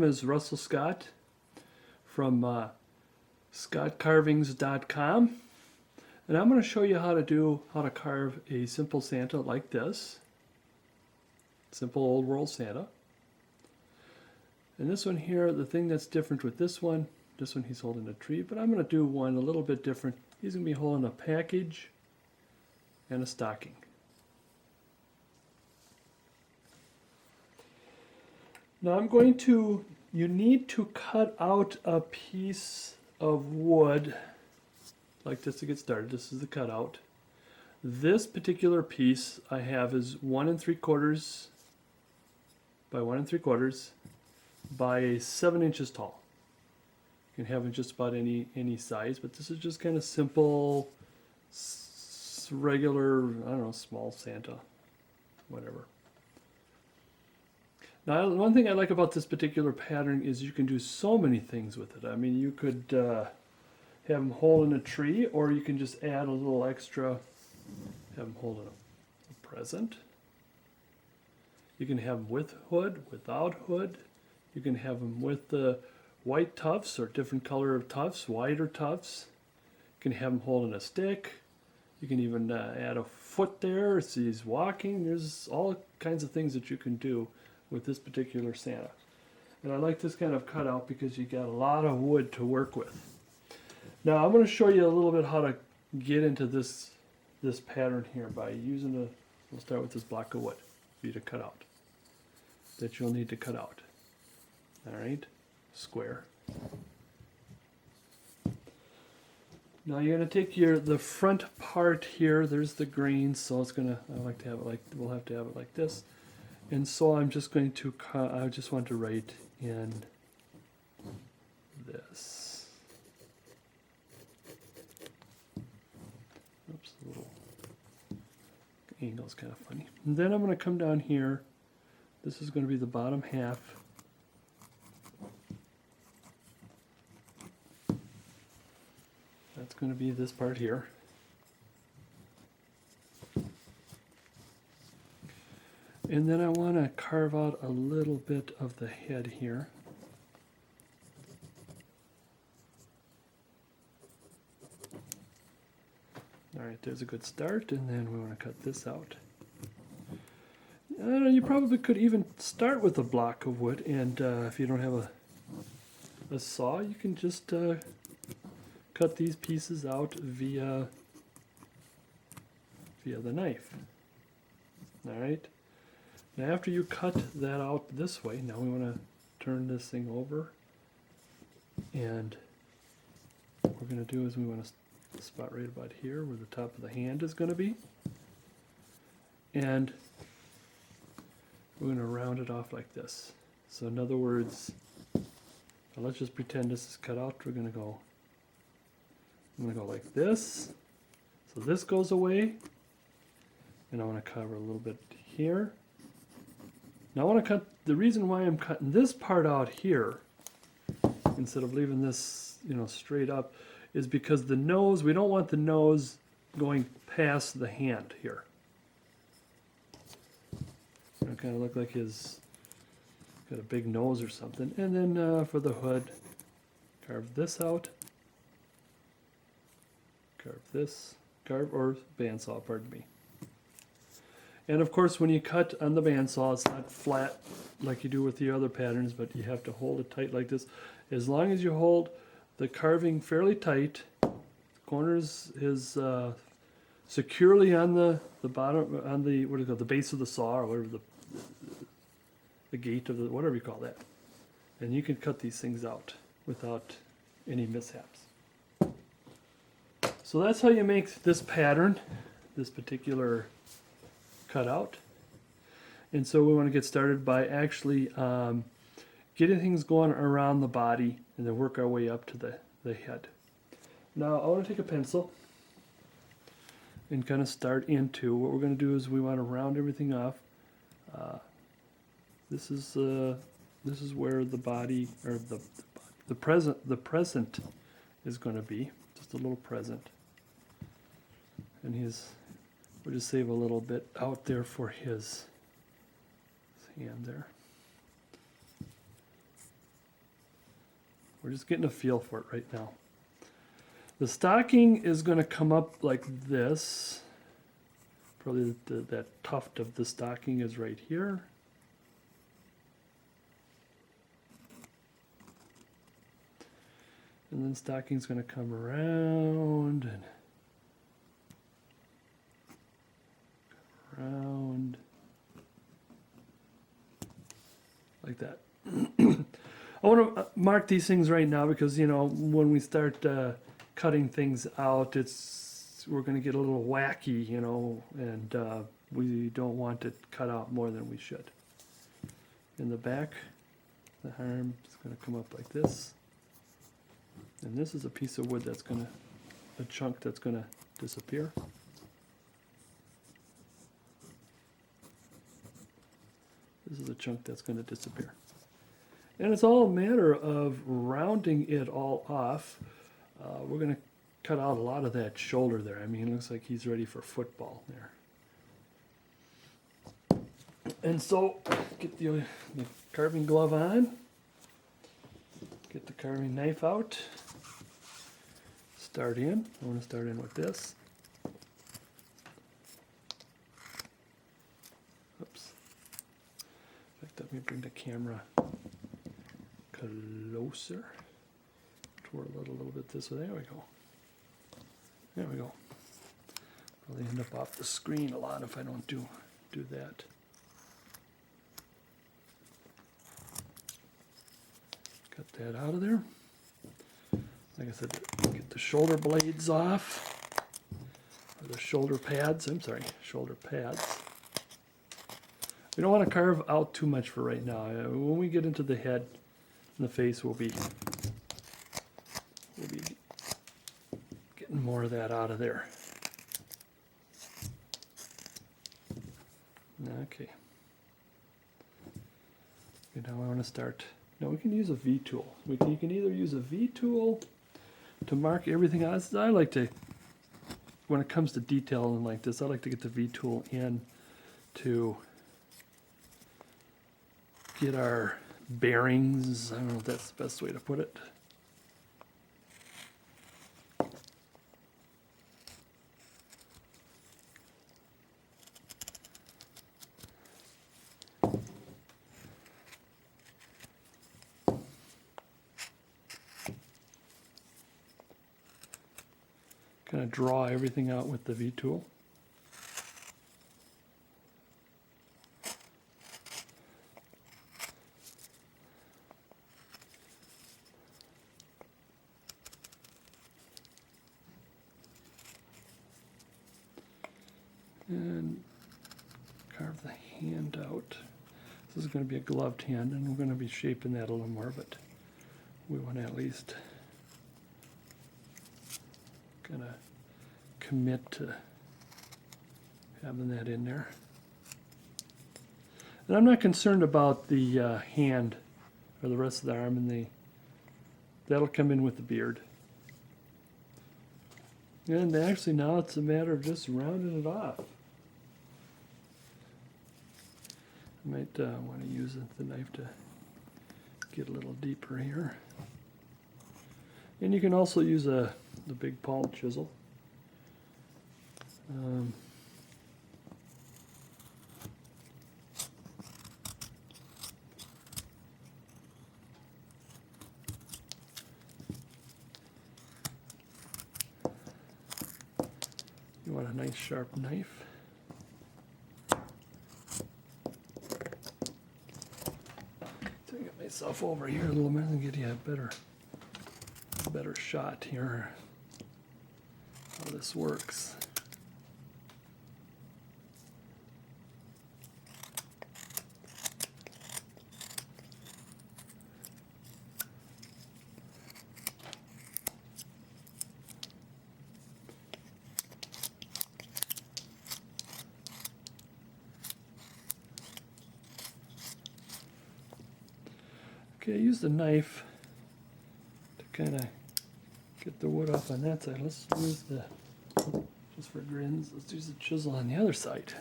is Russell Scott from scottcarvings.com, and I'm going to show you how to carve a simple Santa like this. Simple old world Santa. And this one here, the thing that's different with this one he's holding a tree, but I'm going to do one a little bit different. He's going to be holding a package and a stocking. Now you need to cut out a piece of wood like this to get started. This is the cutout. This particular piece I have is 1 3/4 by 1 3/4 by 7 inches tall. You can have it just about any size, but this is just kind of simple, regular, I don't know, small Santa, whatever. Now, one thing I like about this particular pattern is you can do so many things with it. I mean, you could have them holding a tree, or you can just add a little extra, have them holding a present. You can have them with hood, without hood. You can have them with the white tufts or different color of tufts, whiter tufts. You can have them holding a stick. You can even add a foot there so he's walking. There's all kinds of things that you can do with this particular Santa. And I like this kind of cutout because you got a lot of wood to work with. Now I'm going to show you a little bit how to get into this pattern here by using we'll start with this block of wood for you to cut out, that you'll need to cut out. Alright, square. Now you're going to take the front part here, there's the grains, so I like to have it like, we'll have to have it like this. And so I'm just going to I just want to write in this. Oops, the little angle's kind of funny. And then I'm going to come down here. This is going to be the bottom half. That's going to be this part here. And then I want to carve out a little bit of the head here. Alright, there's a good start, and then we want to cut this out. You probably could even start with a block of wood, and if you don't have a saw, you can just cut these pieces out via the knife. Alright. Now after you cut that out this way, now we want to turn this thing over, and what we're going to do is we want to spot right about here where the top of the hand is going to be, and we're going to round it off like this. So in other words, let's just pretend this is cut out. I'm going to go like this. So this goes away, and I want to cover a little bit here. Now I want to cut, the reason why I'm cutting this part out here instead of leaving this, straight up, is because the nose, we don't want the nose going past the hand here. It'll kind of look like he's got a big nose or something. And then for the hood, carve this out. Carve or bandsaw, pardon me. And of course, when you cut on the bandsaw, it's not flat like you do with the other patterns, but you have to hold it tight like this. As long as you hold the carving fairly tight, the corners is securely on the bottom, on the, what do you call it, the base of the saw, or whatever, the gate of the, whatever you call that. And you can cut these things out without any mishaps. So that's how you make this pattern, this particular cutout. And so we want to get started by actually getting things going around the body and then work our way up to the head. Now I want to take a pencil and kind of start into what we're going to do is we want to round everything off. This is where the body, or the present is going to be, just a little present. And we'll just save a little bit out there for his hand there. We're just getting a feel for it right now. The stocking is going to come up like this. Probably that tuft of the stocking is right here. And then stocking's going to come around and around like that. I want to mark these things right now because, you know, when we start cutting things out, we're going to get a little wacky, you know, and we don't want it cut out more than we should. In the back, the arm is going to come up like this. And this is a piece of wood that's going to, a chunk that's going to disappear. This is a chunk that's going to disappear. And it's all a matter of rounding it all off. We're going to cut out a lot of that shoulder there. I mean, it looks like he's ready for football there. And so, get the carving glove on. Get the carving knife out. Start in. I want to start in with this. Oops. In fact, let me bring the camera closer. Twirl it a little bit this way. There we go. There we go. Probably end up off the screen a lot if I don't do that. Cut that out of there. Like I said, get the shoulder blades off. Or the shoulder pads. I'm sorry, shoulder pads. We don't want to carve out too much for right now. When we get into the head and the face, we'll be getting more of that out of there. Okay. Now I want to start. Now we can use a V tool. You can either use a V tool to mark everything out. I like to, when it comes to detailing like this, I like to get the V tool in to get our bearings. I don't know if that's the best way to put it. Kind of draw everything out with the V tool. And carve the hand out. This is going to be a gloved hand, and we're going to be shaping that a little more, but we want to at least kind of commit to having that in there. And I'm not concerned about the hand or the rest of the arm, and that'll come in with the beard. And actually now it's a matter of just rounding it off. I might want to use the knife to get a little deeper here. And you can also use the big palm chisel. You want a nice sharp knife. Get myself over here a little bit and get you a better shot here how this works. Okay, use the knife to kind of get the wood off on that side. Let's use just for grins, let's use the chisel on the other side.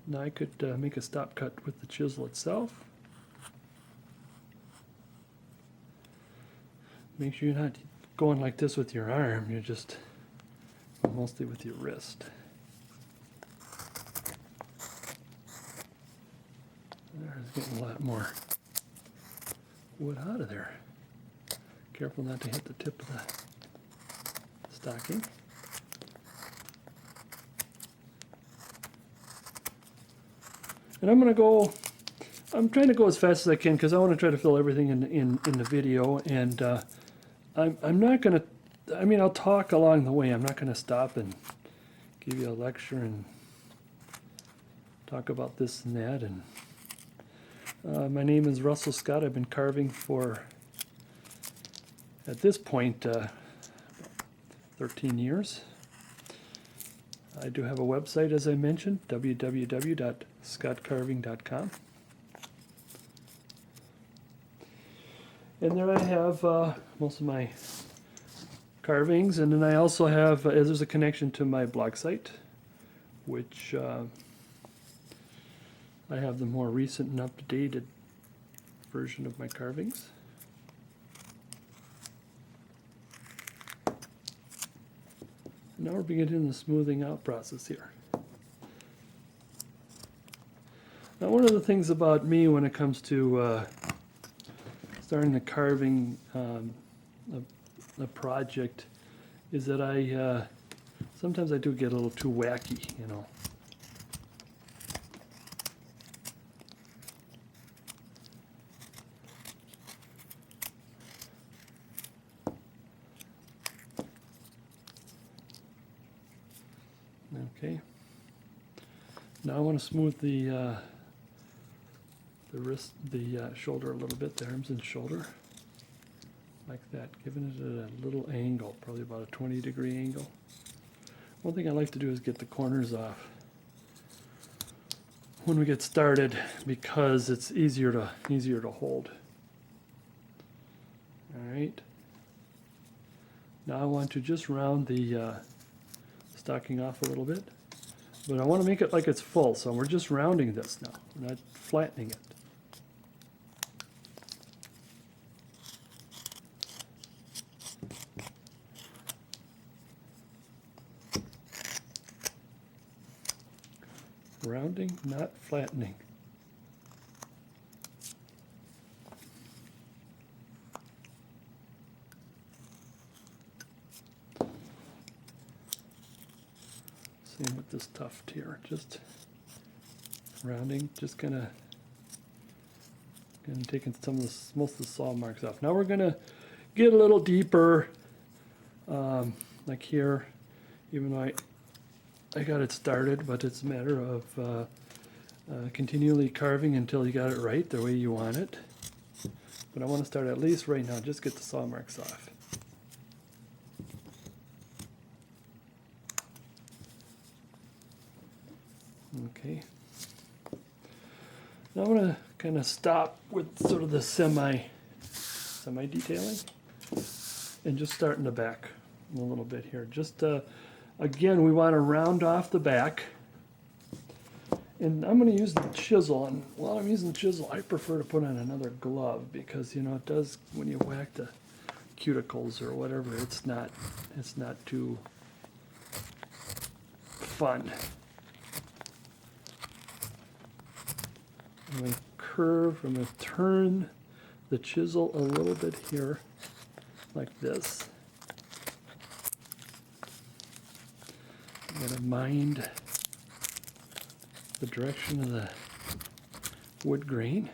Now I could make a stop cut with the chisel itself. make sure you're not going like this with your arm, you're just mostly with your wrist. There's getting a lot more wood out of there. Careful not to hit the tip of the stocking. And I'm trying to go as fast as I can because I want to try to fill everything in the video, and I'm not going to, I mean, I'll talk along the way. I'm not going to stop and give you a lecture and talk about this and that. And my name is Russell Scott. I've been carving for, at this point, 13 years. I do have a website, as I mentioned, www.scottcarving.com. And there I have most of my carvings, and then I also have, there's a connection to my blog site, which I have the more recent and up-to-date version of my carvings. Now we're beginning the smoothing out process here. Now, one of the things about me when it comes to starting the carving a project is that I sometimes I do get a little too wacky, you know. Okay. Now I want to smooth the wrist, the shoulder a little bit, the arms and shoulder, like that, giving it a little angle, probably about a 20-degree angle. One thing I like to do is get the corners off when we get started because it's easier to hold. All right. Now I want to just round the stocking off a little bit, but I want to make it like it's full, so we're just rounding this now. We're not flattening it. Rounding, not flattening. Same with this tuft here, just rounding, just gonna taking some of the most of the saw marks off. Now we're gonna get a little deeper, like here, even though I got it started, but it's a matter of continually carving until you got it right the way you want it. But I want to start at least right now, just get the saw marks off. Okay. Now I'm going to kind of stop with sort of the semi-detailing and just start in the back a little bit here. Just again, we want to round off the back, and I'm going to use the chisel, and while I'm using the chisel, I prefer to put on another glove because, you know, it does, when you whack the cuticles or whatever, it's not too fun. I'm going to curve, I'm going to turn the chisel a little bit here, like this. I'm going to mind the direction of the wood grain.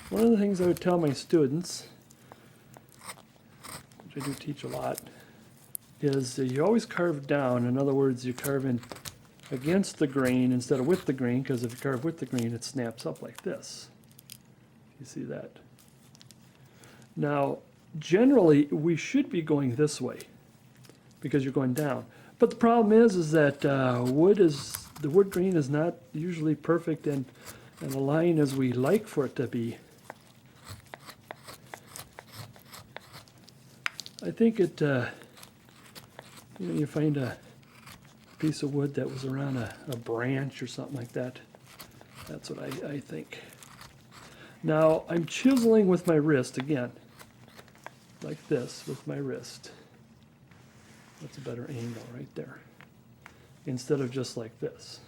One of the things I would tell my students, which I do teach a lot, is you always carve down. In other words, you're carving against the grain instead of with the grain, because if you carve with the grain, it snaps up like this. You see that? Now, generally, we should be going this way because you're going down. But the problem is that the wood grain is not usually perfect and aligned as we like for it to be. I think it, you find a piece of wood that was around a branch or something like that. That's what I think. Now I'm chiseling with my wrist again. like this with my wrist. That's a better angle right there. Instead of just like this.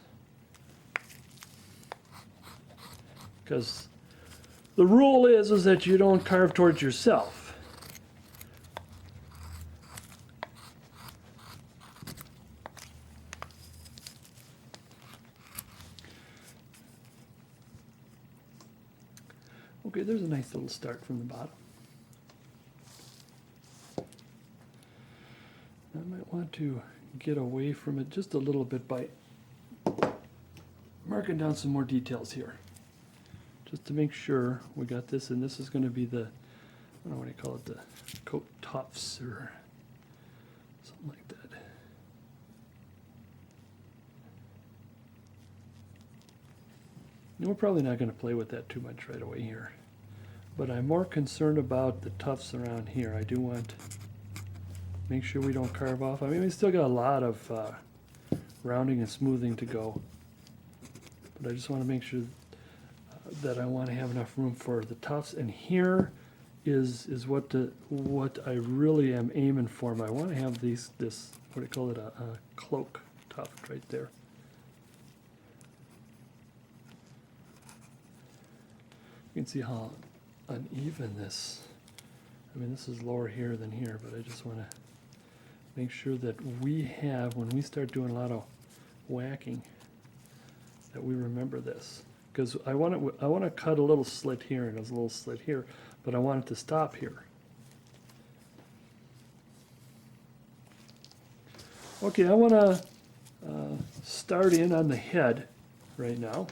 Because the rule is that you don't carve towards yourself. Okay, there's a nice little start from the bottom. I might want to get away from it just a little bit by marking down some more details here. Just to make sure we got this, and this is going to be the, I don't know what do you call it, the coat tufts or something like that. And we're probably not going to play with that too much right away here. But I'm more concerned about the tufts around here. I do want to make sure we don't carve off. I mean, we still got a lot of rounding and smoothing to go. But I just want to make sure that I want to have enough room for the tufts. And here is what I really am aiming for. I want to have this, what do you call it, a cloak tuft right there. You can see how uneven this, I mean, this is lower here than here, but I just want to make sure that we have, when we start doing a lot of whacking, that we remember this. Because I want to cut a little slit here and there's a little slit here, but I want it to stop here. Okay, I want to start in on the head right now.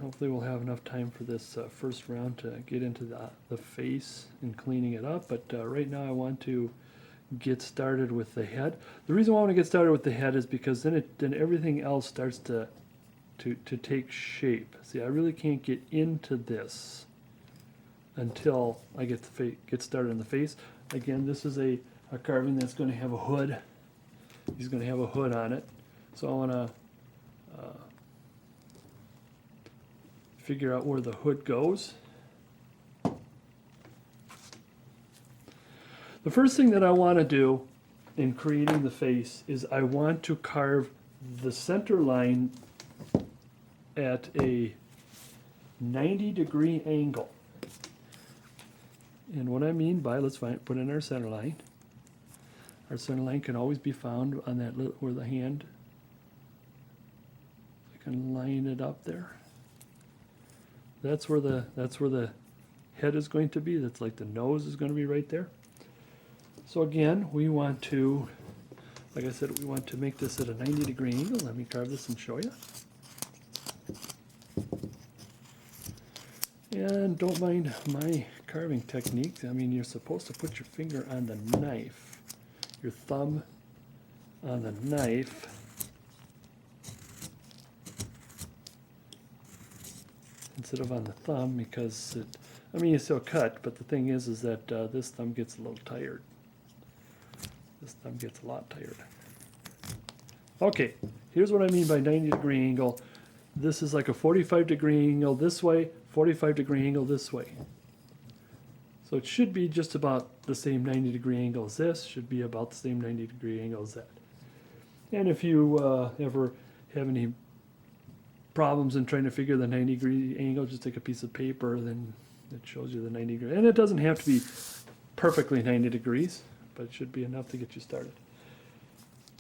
Hopefully we'll have enough time for this first round to get into the face and cleaning it up, but right now I want to get started with the head. The reason why I want to get started with the head is because then everything else starts to take shape. See, I really can't get into this until I get started on the face. Again, this is a carving that's going to have a hood. He's going to have a hood on it, so I want to figure out where the hood goes. The first thing that I want to do in creating the face is I want to carve the center line at a 90-degree angle. And what I mean by, let's put in our center line. Our center line can always be found on that where the hand, I can line it up there. That's where the head is going to be. That's like the nose is going to be right there. So again, we want to, like I said, we want to make this at a 90-degree angle. Let me carve this and show you. And don't mind my carving techniques. I mean, you're supposed to put your finger on the knife, your thumb on the knife, instead of on the thumb, because I mean, you still cut, but the thing is that this thumb gets a little tired. This thumb gets a lot tired. Okay, here's what I mean by 90-degree angle. This is like a 45-degree angle this way, 45-degree angle this way. So it should be just about the same 90-degree angle as this, should be about the same 90-degree angle as that. And if you ever have any problems in trying to figure the 90-degree angle, just take a piece of paper, then it shows you the 90 degrees. And it doesn't have to be perfectly 90 degrees, but it should be enough to get you started.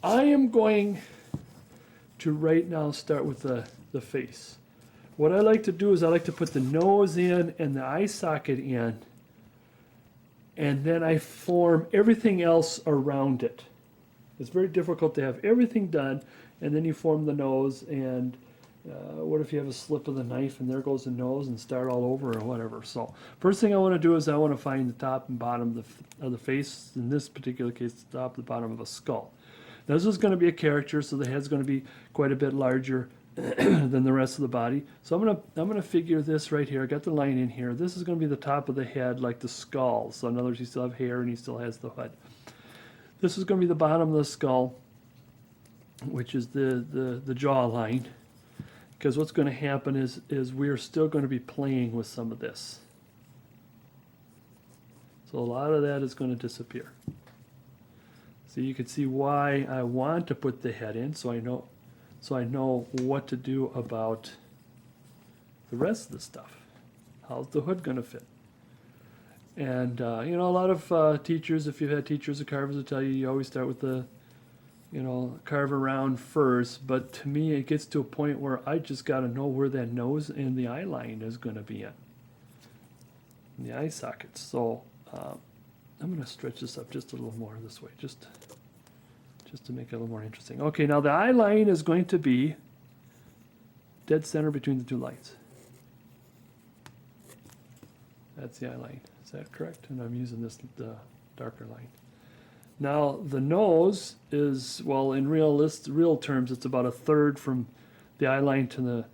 I am going to right now start with the face. What I like to do is I like to put the nose in and the eye socket in, and then I form everything else around it. It's very difficult to have everything done, and then you form the nose, and what if you have a slip of the knife and there goes the nose, and start all over or whatever. So first thing I want to do is I want to find the top and bottom of the face. In this particular case, the top and the bottom of a skull. Now, this is going to be a character, so the head's going to be quite a bit larger than the rest of the body. So I'm going to figure this right here. I got the line in here. This is going to be the top of the head, like the skull. So in other words, you still have hair and he still has the hood. This is going to be the bottom of the skull, which is the jaw line. Because what's going to happen is we're still going to be playing with some of this. So So a lot of that is going to disappear. So you can see why I want to put the head in, so I know what to do about the rest of the stuff. How's the hood going to fit? And you know, a lot of teachers, if you've had teachers or carvers, will tell you you always start with the, you know, carve around first. But to me, it gets to a point where I just got to know where that nose and the eye line is going to be in, the eye sockets. So I'm going to stretch this up just a little more this way, just to make it a little more interesting. Okay, now the eye line is going to be dead center between the two lines. That's the eye line. Is that correct? And I'm using this darker line. Now the nose is, well, in real terms, it's about a third from the eye line to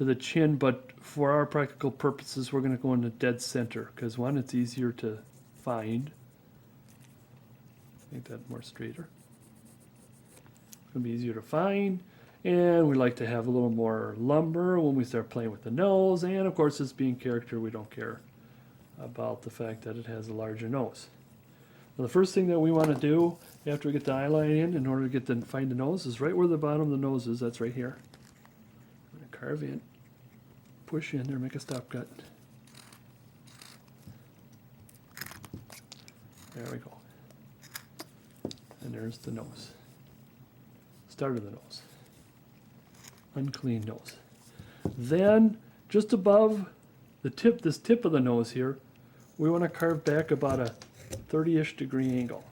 the chin. But for our practical purposes, we're going to go in the dead center because one, it's easier to find. Make that more straighter. It's going to be easier to find, and we like to have a little more lumber when we start playing with the nose. And of course, this being character, we don't care about the fact that it has a larger nose. Now, the first thing that we want to do after we get the eye line in order to find the nose, is right where the bottom of the nose is. That's right here. I'm going to carve in, push in there, make a stop cut. There we go. And there's the nose. Start of the nose. Unclean nose. Then, just above the tip, this tip of the nose here, we want to carve back about a 30-ish degree angle.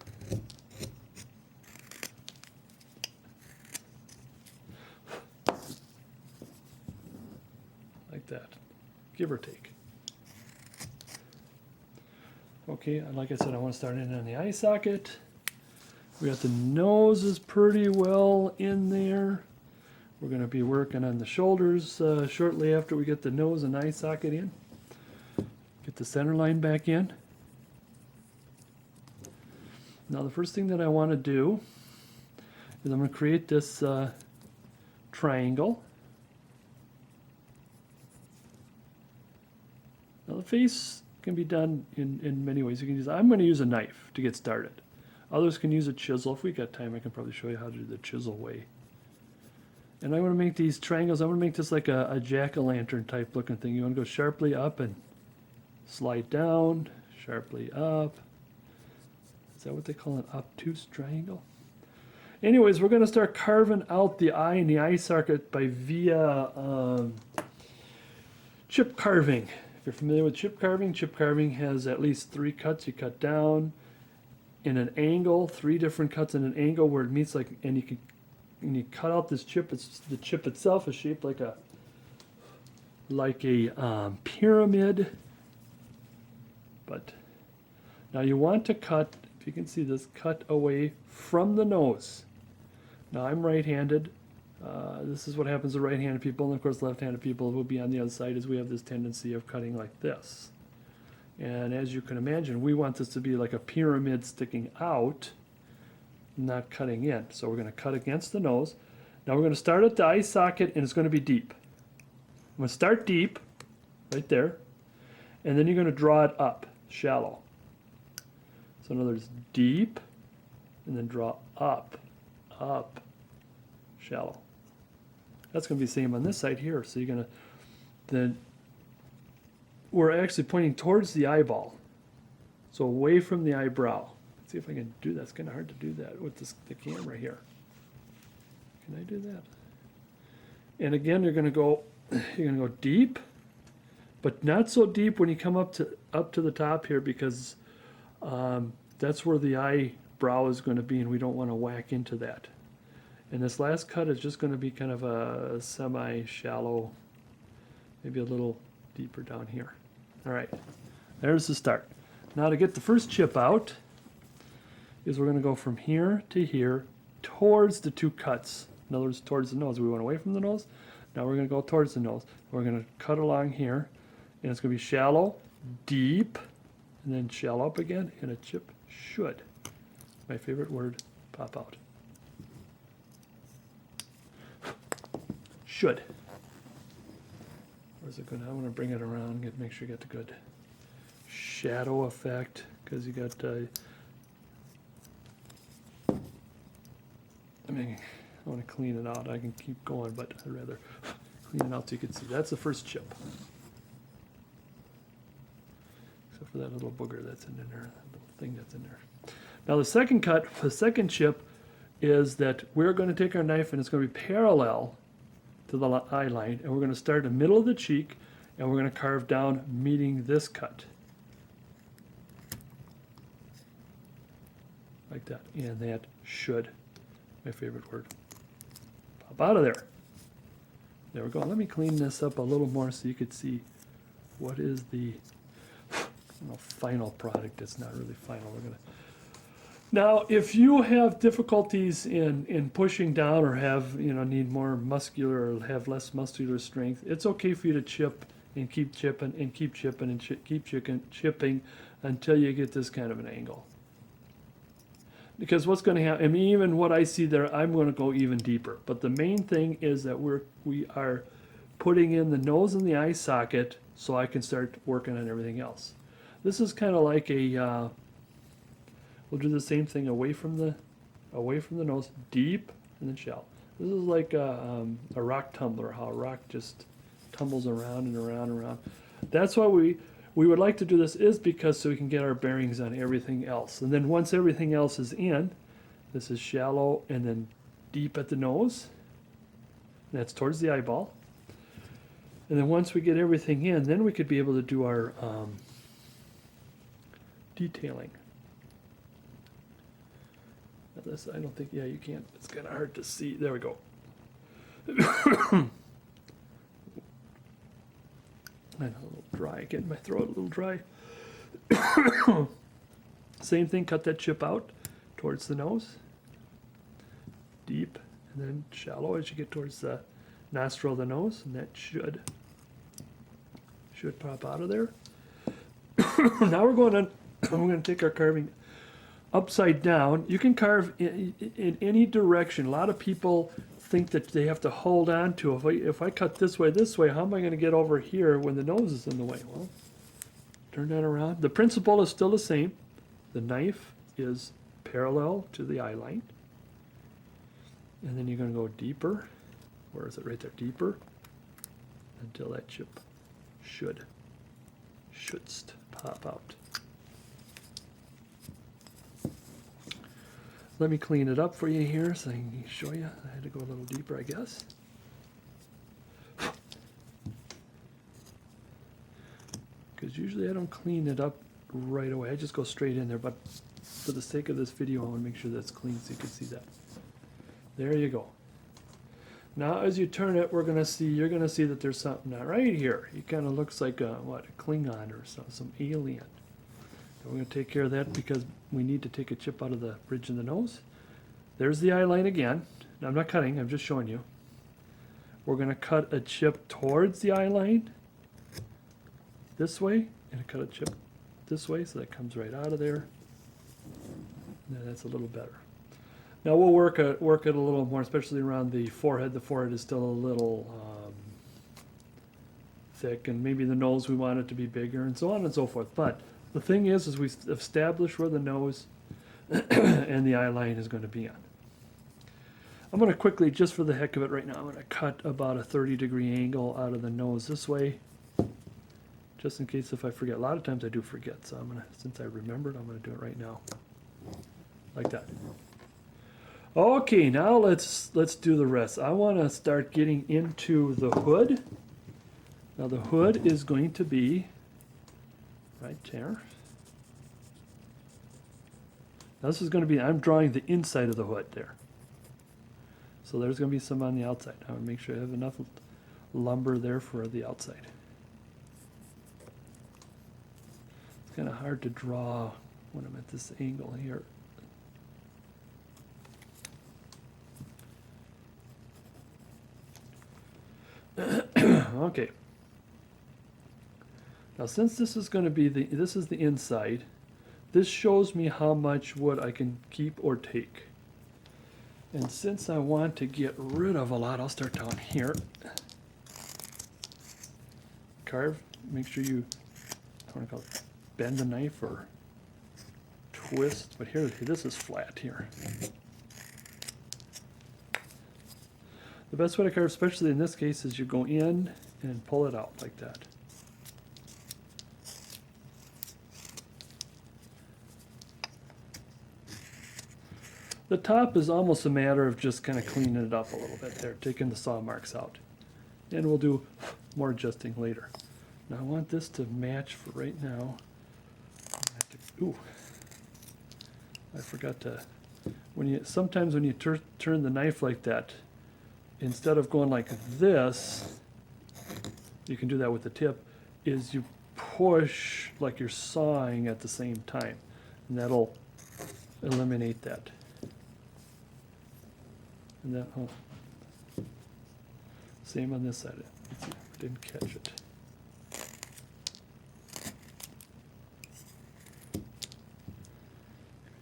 Like that, give or take. Okay, like I said, I want to start in on the eye socket. We got the nose is pretty well in there. We're going to be working on the shoulders shortly after we get the nose and eye socket in. Get the center line back in. Now the first thing that I want to do is I'm going to create this triangle. Now the face can be done in many ways. You can use, I'm going to use a knife to get started. Others can use a chisel. If we got time, I can probably show you how to do the chisel way. And I'm going to make these triangles. I'm going to make this like a jack-o'-lantern type looking thing. You want to go sharply up and slide down, sharply up. Is that what they call an obtuse triangle? Anyways, we're going to start carving out the eye and the eye socket via chip carving. If you're familiar with chip carving has at least 3 cuts. You cut down in an angle, 3 different cuts in an angle where it meets, like, and you cut out this chip. The chip itself is shaped like a pyramid. But now you want to cut, if you can see this, cut away from the nose. Now I'm right-handed. This is what happens to right-handed people, and of course left-handed people will be on the other side, as we have this tendency of cutting like this. And as you can imagine, we want this to be like a pyramid sticking out, not cutting in. So we're going to cut against the nose. Now we're going to start at the eye socket, and it's going to be deep. I'm going to start deep, right there, and then you're going to draw it up, shallow. So in other words, deep, and then draw up, shallow. That's going to be the same on this side here. So you're going to then, we're actually pointing towards the eyeball, so away from the eyebrow. Let's see if I can do that. It's kind of hard to do that with the camera here. Can I do that? And again, you're going to go deep, but not so deep when you come up to the top here, because that's where the eyebrow is going to be, and we don't want to whack into that. And this last cut is just going to be kind of a semi-shallow, maybe a little deeper down here. All right, there's the start. Now to get the first chip out is we're going to go from here to here towards the 2 cuts. In other words, towards the nose. We went away from the nose. Now we're going to go towards the nose. We're going to cut along here, and it's going to be shallow, deep, and then shallow up again, and a chip should, my favorite word, pop out. Should. Where's it going? I want to bring it around, make sure you get the good shadow effect, because you got, I mean, I want to clean it out. I can keep going, but I'd rather clean it out so you can see. That's the first chip. Except for that little booger that's in there, that little thing that's in there. Now the second cut, the second chip, is that we're going to take our knife and it's going to be parallel to the eye line, and we're going to start in the middle of the cheek, and we're going to carve down meeting this cut. Like that. And that should, my favorite word, pop out of there. There we go. Let me clean this up a little more so you could see what is the final product. It's not really final. We're gonna. Now, if you have difficulties in pushing down, or have, need more muscular, or have less muscular strength, it's okay for you to chip and keep chipping and keep chipping and keep chipping until you get this kind of an angle. Because what's going to happen, I mean, even what I see there, I'm going to go even deeper. But the main thing is that we are putting in the nose and the eye socket so I can start working on everything else. This is kind of like a, we'll do the same thing away from the nose, deep, and then shallow. This is like a rock tumbler, how a rock just tumbles around and around and around. That's why we would like to do this, is because so we can get our bearings on everything else. And then once everything else is in, this is shallow and then deep at the nose. That's towards the eyeball. And then once we get everything in, then we could be able to do our detailing. Now this, I don't think, yeah, you can't, it's kind of hard to see. There we go. I'm a little dry, getting my throat a little dry. Same thing, cut that chip out towards the nose. Deep, and then shallow as you get towards the nostril of the nose, and that should pop out of there. Now we're going to take our carving upside down. You can carve in any direction. A lot of people think that they have to hold on to, if I cut this way, how am I going to get over here when the nose is in the way? Well, turn that around. The principle is still the same. The knife is parallel to the eye line. And then you're going to go deeper. Where is it? Right there. Deeper. Until that chip should pop out. Let me clean it up for you here so I can show you. I had to go a little deeper, I guess. Because usually I don't clean it up right away. I just go straight in there. But for the sake of this video, I want to make sure that's clean so you can see that. There you go. Now as you turn it, you're going to see that there's something right here. It kind of looks like a Klingon or some alien. We're going to take care of that because we need to take a chip out of the bridge of the nose. There's the eye line again. Now, I'm not cutting, I'm just showing you. We're going to cut a chip towards the eye line this way, and cut a chip this way so that comes right out of there. Now, that's a little better. Now we'll work it a little more, especially around the forehead. The forehead is still a little thick, and maybe the nose we want it to be bigger, and so on and so forth. But the thing is we establish where the nose and the eye line is going to be on. I'm going to quickly, just for the heck of it right now, I'm going to cut about a 30-degree angle out of the nose this way, just in case if I forget. A lot of times I do forget, so I'm going to, since I remembered, I'm going to do it right now, like that. Okay, now let's do the rest. I want to start getting into the hood. Now the hood is going to be right there. Now this is going to be, I'm drawing the inside of the hood there. So there's going to be some on the outside. I want to make sure I have enough lumber there for the outside. It's kind of hard to draw when I'm at this angle here. Okay. Now since this is going to be this is the inside, this shows me how much wood I can keep or take. And since I want to get rid of a lot, I'll start down here. Carve, make sure you, I want to call it, bend the knife or twist, but here, this is flat here. The best way to carve, especially in this case, is you go in and pull it out like that. The top is almost a matter of just kind of cleaning it up a little bit there, taking the saw marks out. And we'll do more adjusting later. Now I want this to match for right now. Ooh, I forgot to, sometimes when you turn the knife like that, instead of going like this, you can do that with the tip, is you push like you're sawing at the same time. And that'll eliminate that. And then, oh, same on this side. Let's see, I didn't catch it.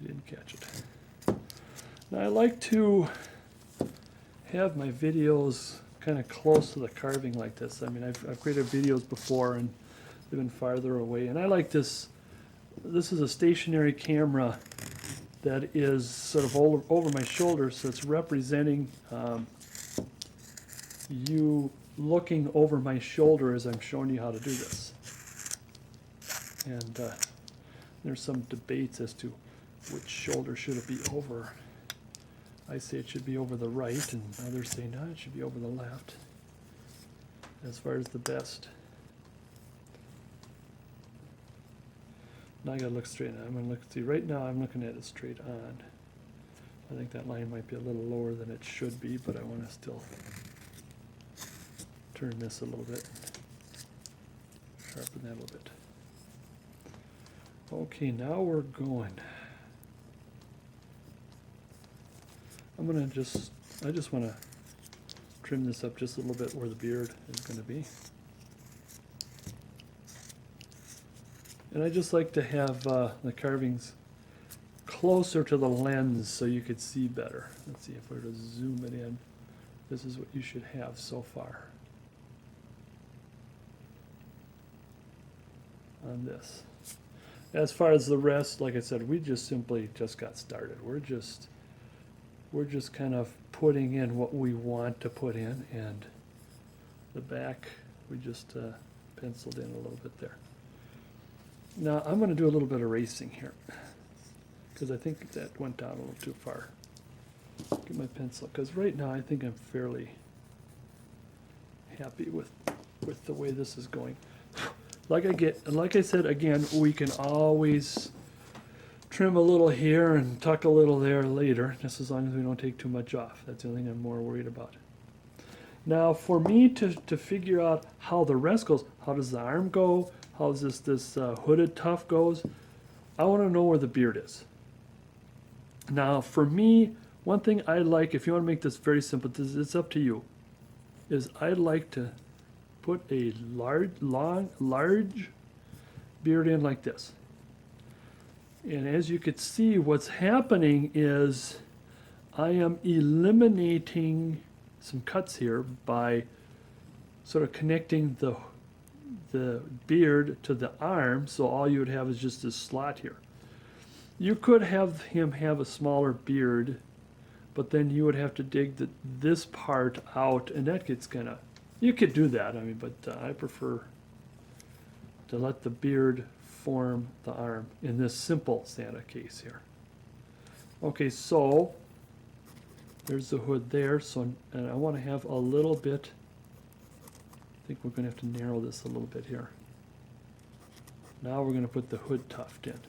I didn't catch it. Now I like to have my videos kind of close to the carving like this. I mean, I've created videos before and they've been farther away. And I like this. This is a stationary camera that is sort of over my shoulder, so it's representing you looking over my shoulder as I'm showing you how to do this. And there's some debates as to which shoulder should it be over. I say it should be over the right, and others say no, it should be over the left, as far as the best. Now I gotta look straight on. I'm gonna look, see, right now I'm looking at it straight on. I think that line might be a little lower than it should be, but I want to still turn this a little bit, sharpen that a little bit. Okay, now we're going. I just want to trim this up just a little bit where the beard is going to be. And I just like to have the carvings closer to the lens so you could see better. Let's see if we were to zoom it in. This is what you should have so far on this. As far as the rest, like I said, we just simply just got started. We're just kind of putting in what we want to put in, and the back we just penciled in a little bit there. Now I'm going to do a little bit of erasing here because I think that went down a little too far. Get my pencil, because right now I think I'm fairly happy with the way this is going. Like I said again, we can always trim a little here and tuck a little there later, just as long as we don't take too much off. That's the only thing I'm more worried about. Now for me to figure out how the rest goes, how does the arm go, how does this hooded tuft goes, I want to know where the beard is. Now for me, one thing I like, if you want to make this very simple, it's up to you, is I like to put a large beard in like this. And as you can see, what's happening is I am eliminating some cuts here by sort of connecting the beard to the arm, so all you would have is just this slot here. You could have him have a smaller beard, but then you would have to dig this part out, and that gets kind of, you could do that, I mean, but I prefer to let the beard form the arm in this simple Santa case here. Okay, so there's the hood there, so, and I want to have a little bit, I think we're going to have to narrow this a little bit here. Now we're going to put the hood tuft in.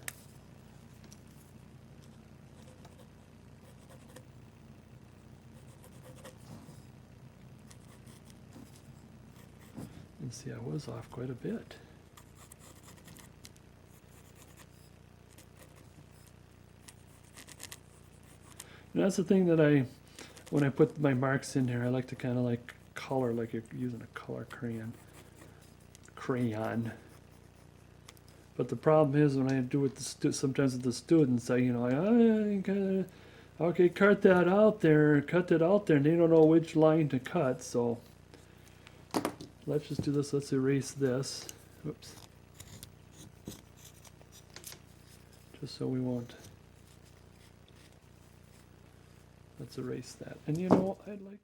And see, I was off quite a bit. And that's the thing that when I put my marks in here, I like to kind of like color, like you're using a color crayon. But the problem is when I do it sometimes with the students, okay, cut that out there, and they don't know which line to cut, so let's just do this. Let's erase this. Oops. Just so we won't let's erase that. And you know, I'd like